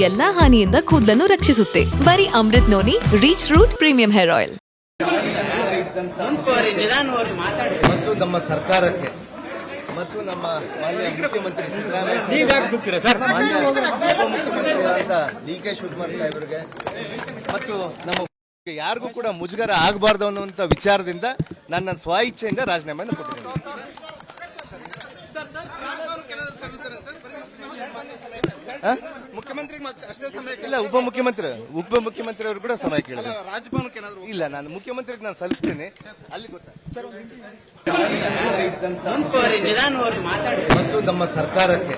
ಎಲ್ಲಾ ಹಾನಿಯಿಂದ ಕೂದಲನ್ನು ರಕ್ಷಿಸುತ್ತೆ. ಬರೀ Amrut noni reach root premium hair oil. ಮತ್ತು ನಮ್ಮ ಸರ್ಕಾರಕ್ಕೆ ಮತ್ತು ನಮ್ಮ ಮಾನ್ಯ ಮುಖ್ಯಮಂತ್ರಿ ಸಿದ್ದರಾಮಯ್ಯ ಮಾನ್ಯ ಉಪಮುಖ್ಯಮಂತ್ರಿಯಾದ ಡಿ.ಕೆ. ಶಿವಕುಮಾರ್ ಸಾಹೇಬರಿಗೆ ಮತ್ತು ನಮ್ಮ ಯಾರಿಗೂ ಕೂಡ ಮುಜುಗರ ಆಗಬಾರ್ದು ಅನ್ನುವಂಥ ವಿಚಾರದಿಂದ ನನ್ನ ಸ್ವ ಇಚ್ಛೆಯಿಂದ ರಾಜೀನಾಮೆಯನ್ನು ಕೊಟ್ಟಿದ್ದೇನೆ. ಮುಖ್ಯಮಂತ್ರಿ ಅಷ್ಟೇ ಸಮಯ ಇಲ್ಲ, ಉಪಮುಖ್ಯಮಂತ್ರಿ ಅವರು ಕೂಡ ಸಮಯ ಕೇಳಿದ್ರು. ರಾಜಭವನಕ್ಕೆ ಇಲ್ಲ, ನಾನು ಮುಖ್ಯಮಂತ್ರಿಗೆ ನಾನು ಸಲ್ಲಿಸ್ತೇನೆ, ಅಲ್ಲಿ ಮತ್ತು ನಮ್ಮ ಸರ್ಕಾರಕ್ಕೆ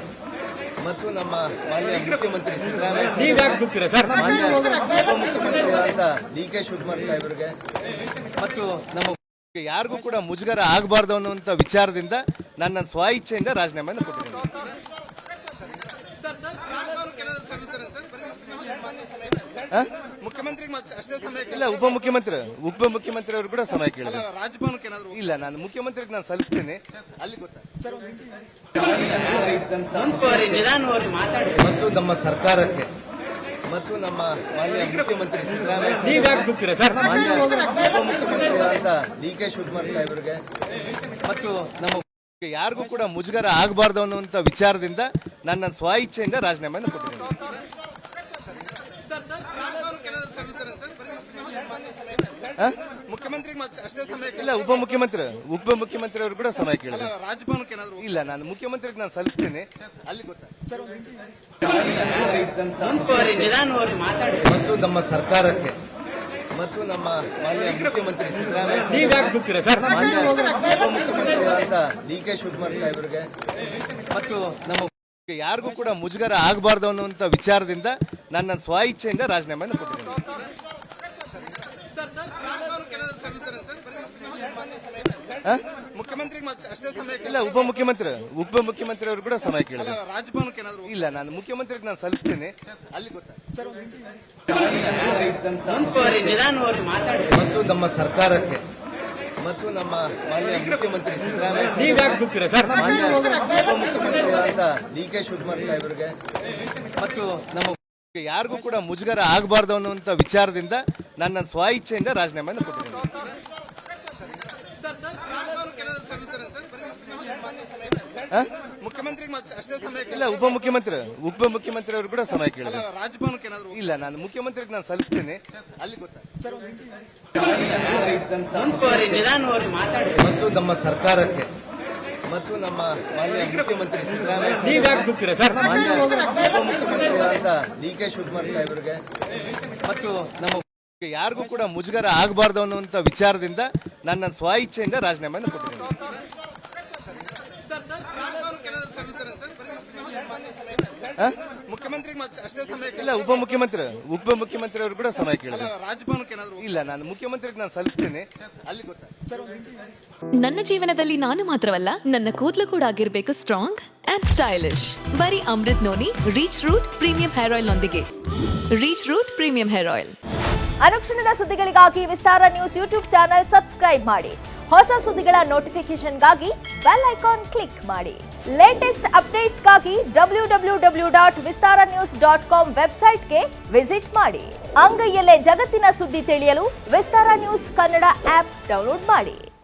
ಮತ್ತು ನಮ್ಮ ಮಾನ್ಯ ಮುಖ್ಯಮಂತ್ರಿ ಸಿದ್ದರಾಮಯ್ಯ ಮಾನ್ಯ ಉಪಮುಖ್ಯಮಂತ್ರಿಯಾದ ಡಿ.ಕೆ. ಶಿವಕುಮಾರ್ ಸಾಹೇಬರಿಗೆ ಮತ್ತು ನಮ್ಮ ಯಾರಿಗೂ ಕೂಡ ಮುಜುಗರ ಆಗಬಾರ್ದು ಅನ್ನುವಂಥ ವಿಚಾರದಿಂದ ನನ್ನ ಸ್ವ ಇಚ್ಛೆಯಿಂದ ರಾಜೀನಾಮೆಯನ್ನು ಕೊಟ್ಟಿದ್ದೇನೆ. ಮುಖ್ಯಮಂತ್ರಿ ಅಷ್ಟೇ ಸಮಯ ಇಲ್ಲ, ಉಪಮುಖ್ಯಮಂತ್ರಿ ಅವರು ಕೂಡ ಸಮಯ ಕೇಳಿದ್ರು. ರಾಜಭವನಕ್ಕೆ ಇಲ್ಲ, ನಾನು ಮುಖ್ಯಮಂತ್ರಿಗೆ ನಾನು ಸಲ್ಲಿಸ್ತೇನೆ, ಅಲ್ಲಿ ಮತ್ತು ನಮ್ಮ ಸರ್ಕಾರಕ್ಕೆ ಮತ್ತು ನಮ್ಮ ಮಾನ್ಯ ಮುಖ್ಯಮಂತ್ರಿ ಸಿದ್ದರಾಮಯ್ಯ ಮಾನ್ಯ ಉಪಮುಖ್ಯಮಂತ್ರಿಯಾದ ಡಿ.ಕೆ. ಶಿವಕುಮಾರ್ ಸಾಹೇಬರಿಗೆ ಮತ್ತು ನಮ್ಮ ಯಾರಿಗೂ ಕೂಡ ಮುಜುಗರ ಆಗಬಾರ್ದು ಅನ್ನುವಂಥ ವಿಚಾರದಿಂದ ನನ್ನ ಸ್ವ ಇಚ್ಛೆಯಿಂದ ರಾಜೀನಾಮೆಯನ್ನು ಕೊಟ್ಟಿದ್ದೇನೆ. ಮುಖ್ಯಮಂತ್ರಿ ಅಷ್ಟೇ ಸಮಯ ಇಲ್ಲ, ಉಪಮುಖ್ಯಮಂತ್ರಿ ಅವರು ಕೂಡ ಸಮಯ ಕೇಳಿದ್ರು. ರಾಜಭವನಕ್ಕೆ ಇಲ್ಲ, ನಾನು ಮುಖ್ಯಮಂತ್ರಿಗೆ ನಾನು ಸಲ್ಲಿಸ್ತೇನೆ, ಅಲ್ಲಿ ಮತ್ತು ನಮ್ಮ ಸರ್ಕಾರಕ್ಕೆ ಮತ್ತು ನಮ್ಮ ಮಾನ್ಯ ಮುಖ್ಯಮಂತ್ರಿ ಸಿದ್ದರಾಮಯ್ಯ ಮಾನ್ಯ ಉಪಮುಖ್ಯಮಂತ್ರಿಯಾದ ಡಿ.ಕೆ. ಶಿವಕುಮಾರ್ ಸಾಹೇಬರಿಗೆ ಮತ್ತು ನಮ್ಮ ಯಾರಿಗೂ ಕೂಡ ಮುಜುಗರ ಆಗಬಾರ್ದು ಅನ್ನುವಂಥ ವಿಚಾರದಿಂದ ನನ್ನ ಸ್ವ ಇಚ್ಛೆಯಿಂದ ರಾಜೀನಾಮೆಯನ್ನು ಕೊಟ್ಟಿದ್ದೇನೆ. ಮುಖ್ಯಮಂತ್ರಿ ಅಷ್ಟೇ ಸಮಯ ಇಲ್ಲ, ಉಪಮುಖ್ಯಮಂತ್ರಿ ಅವರು ಕೂಡ ಸಮಯ ಕೇಳಿದ್ರು. ರಾಜಭವನಕ್ಕೆ ಇಲ್ಲ, ನಾನು ಮುಖ್ಯಮಂತ್ರಿಗೆ ನಾನು ಸಲ್ಲಿಸ್ತೇನೆ, ಅಲ್ಲಿ ಮತ್ತು ನಮ್ಮ ಸರ್ಕಾರಕ್ಕೆ ಮತ್ತು ನಮ್ಮ ಮಾನ್ಯ ಮುಖ್ಯಮಂತ್ರಿ ಸಿದ್ದರಾಮಯ್ಯ ಮಾನ್ಯ ಉಪಮುಖ್ಯಮಂತ್ರಿಯಾದ ಡಿ.ಕೆ. ಶಿವಕುಮಾರ್ ಸಾಹೇಬರಿಗೆ ಮತ್ತು ನಮ್ಮ ಯಾರಿಗೂ ಕೂಡ ಮುಜುಗರ ಆಗಬಾರ್ದು ಅನ್ನುವಂಥ ವಿಚಾರದಿಂದ ನನ್ನ ಸ್ವ ಇಚ್ಛೆಯಿಂದ ರಾಜೀನಾಮೆಯನ್ನು ಕೊಟ್ಟಿದ್ದೇನೆ. ಮುಖ್ಯಮಂತ್ರಿ ಅಷ್ಟೇ ಸಮಯ ಇಲ್ಲ, ಉಪಮುಖ್ಯಮಂತ್ರಿ ಅವರು ಕೂಡ ಸಮಯ ಕೇಳಿದ್ರು. ರಾಜಭವನಕ್ಕೆ ಇಲ್ಲ, ನಾನು ಮುಖ್ಯಮಂತ್ರಿಗೆ ನಾನು ಸಲ್ಲಿಸ್ತೇನೆ, ಅಲ್ಲಿ ಮತ್ತು ನಮ್ಮ ಸರ್ಕಾರಕ್ಕೆ ಮತ್ತು ನಮ್ಮ ಮಾನ್ಯ ಮುಖ್ಯಮಂತ್ರಿ ಸಿದ್ದರಾಮಯ್ಯ ಮಾನ್ಯ ಉಪಮುಖ್ಯಮಂತ್ರಿಯಾದ ಡಿ.ಕೆ. ಶಿವಕುಮಾರ್ ಸಾಹೇಬರಿಗೆ ಮತ್ತು ನಮ್ಮ ಯಾರಿಗೂ ಕೂಡ ಮುಜುಗರ ಆಗಬಾರ್ದು ಅನ್ನುವಂಥ ವಿಚಾರದಿಂದ ನನ್ನ ಸ್ವ ಇಚ್ಛೆಯಿಂದ ರಾಜೀನಾಮೆಯನ್ನು ಕೊಟ್ಟಿದ್ದೇನೆ. ಮುಖ್ಯಮಂತ್ರಿ ಅಷ್ಟೇ ಸಮಯ ಇಲ್ಲ, ಉಪಮುಖ್ಯಮಂತ್ರಿ ಅವರು ಕೂಡ ಸಮಯ ಕೇಳಿದ್ರು. ರಾಜಭವನಕ್ಕೆ ಇಲ್ಲ, ನಾನು ಮುಖ್ಯಮಂತ್ರಿಗೆ ನಾನು ಸಲ್ಲಿಸ್ತೇನೆ, ಅಲ್ಲಿ ನನ್ನ ಜೀವನದಲ್ಲಿ ನಾನು ಮಾತ್ರವಲ್ಲ, ನನ್ನ ಕೂದಲು ಕೂಡ ಆಗಿರ್ಬೇಕು ಸ್ಟ್ರಾಂಗ್ ಅಂಡ್ ಸ್ಟೈಲಿಶ್. ಬರೀ Amrut noni reach root premium hair oil ನೊಂದಿಗೆ. Reach root premium hair oil. ಅನುಕ್ಷಣದ ಸುದ್ದಿಗಳಿಗಾಗಿ Vistara news YouTube channel subscribe ಮಾಡಿ. ಹೊಸ ಸುದ್ದಿಗಳ ನೋಟಿಫಿಕೇಶನ್ಗಾಗಿ ಬೆಲ್ ಐಕಾನ್ ಕ್ಲಿಕ್ ಮಾಡಿ. ಲೇಟೆಸ್ಟ್ ಅಪ್ಡೇಟ್ಸ್ಗಾಗಿ www.vistaranews.com ವೆಬ್ಸೈಟ್ಗೆ ವಿಸಿಟ್ ಮಾಡಿ. ಅಂಗೈಯಲ್ಲೇ ಜಗತ್ತಿನ ಸುದ್ದಿ ತಿಳಿಯಲು Vistara news Kannada app download ಮಾಡಿ.